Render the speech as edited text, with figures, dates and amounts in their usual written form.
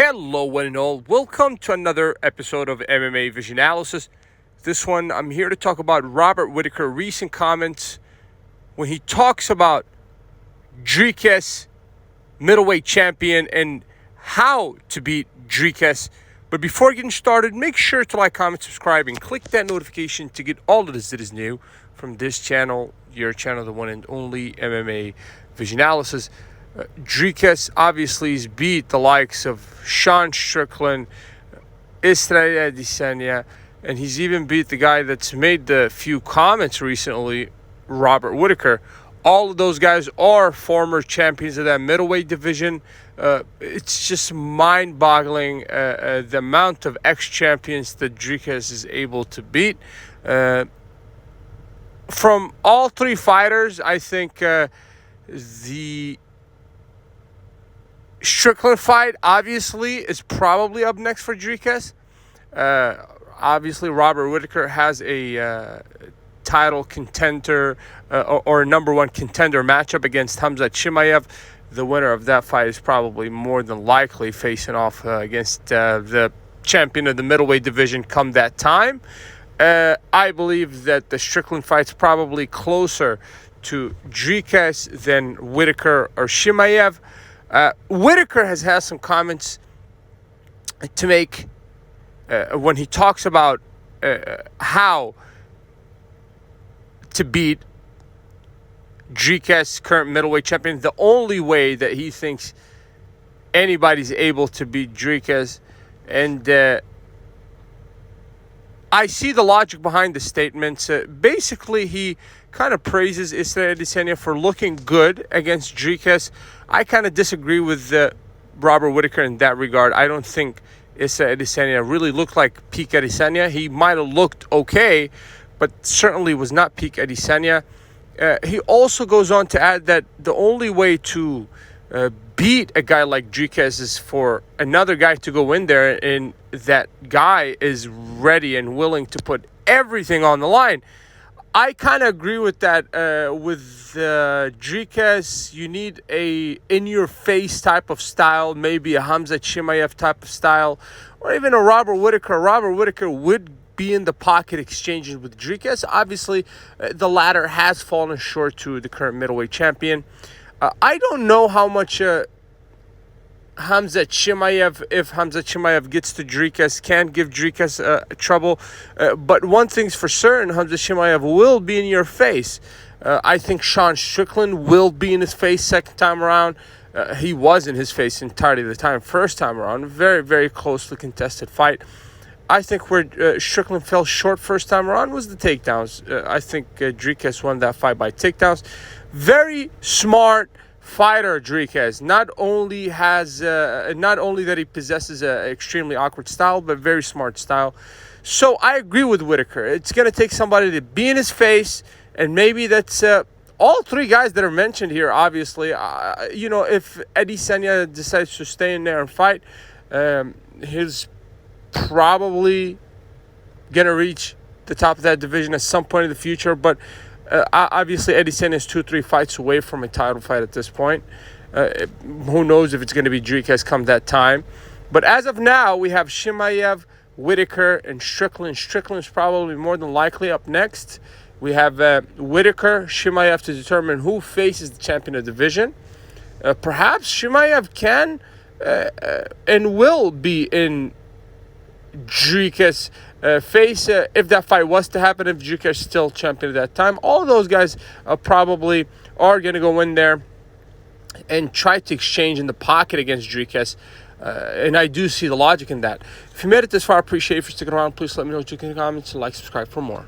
Hello, one and all. Welcome to another episode of MMA Vision Analysis. This one, I'm here to talk about Robert Whittaker recent comments when he talks about Dricus, middleweight champion, and how to beat Dricus. But before getting started, make sure to like, comment, subscribe, and click that notification to get all of this that is new from this channel, your channel, the one and only MMA Vision Analysis. Dricus obviously has beat the likes of Sean Strickland, Israel Adesanya, and he's even beat the guy that's made the few comments recently, Robert Whittaker. All of those guys are former champions of that middleweight division. It's just mind-boggling the amount of ex-champions that Dricus is able to beat. From all three fighters, I think the Strickland fight, obviously, is probably up next for Dricus. Obviously, Robert Whittaker has a title contender or a number one contender matchup against Khamzat Chimaev. The winner of that fight is probably more than likely facing off against the champion of the middleweight division come that time. I believe that the Strickland fight's probably closer to Dricus than Whittaker or Chimaev. Whittaker has had some comments to make when he talks about how to beat Dricus, current middleweight champion. The only way that he thinks anybody's able to beat Dricus, and I see the logic behind the statements. Basically, he kind of praises Israel Adesanya for looking good against Dricus. I kind of disagree with Robert Whittaker in that regard. I don't think Israel Adesanya really looked like peak Adesanya. He might have looked okay, but certainly was not peak Adesanya. He also goes on to add that the only way to beat a guy like Dricus is for another guy to go in there, and that guy is ready and willing to put everything on the line. I kind of agree with that. With Dricus, you need a in-your-face type of style, maybe a Khamzat Chimaev type of style, or even a Robert Whittaker. Robert Whittaker would be in the pocket exchanging with Dricus. Obviously, the latter has fallen short to the current middleweight champion. I don't know how much Khamzat Chimaev, if Khamzat Chimaev gets to Dricus, can give Dricus trouble. But one thing's for certain, Khamzat Chimaev will be in your face. I think Sean Strickland will be in his face second time around. He was in his face entirely the time first time around. Very, very closely contested fight. I think where Strickland fell short first time around was the takedowns. I think Dricus won that fight by takedowns. Very smart fighter, Dricus. Not only that he possesses an extremely awkward style, but very smart style. So I agree with Whittaker. It's going to take somebody to be in his face, and maybe that's all three guys that are mentioned here. Obviously, if Adesanya decides to stay in there and fight, he's probably going to reach the top of that division at some point in the future. But obviously, Adesanya is 2-3 fights away from a title fight at this point. Who knows if it's going to be Dricus come that time. But as of now, we have Chimaev, Whittaker, and Strickland. Strickland's probably more than likely up next. We have Whittaker, Chimaev to determine who faces the champion of the division. Perhaps Chimaev can and will be in Dricus face if that fight was to happen, if Dricus is still champion at that time. All of those guys probably are going to go in there and try to exchange in the pocket against Dricus. And I do see the logic in that. If you made it this far, I appreciate it. If you're sticking around, please let me know what you think in the comments and like, subscribe for more.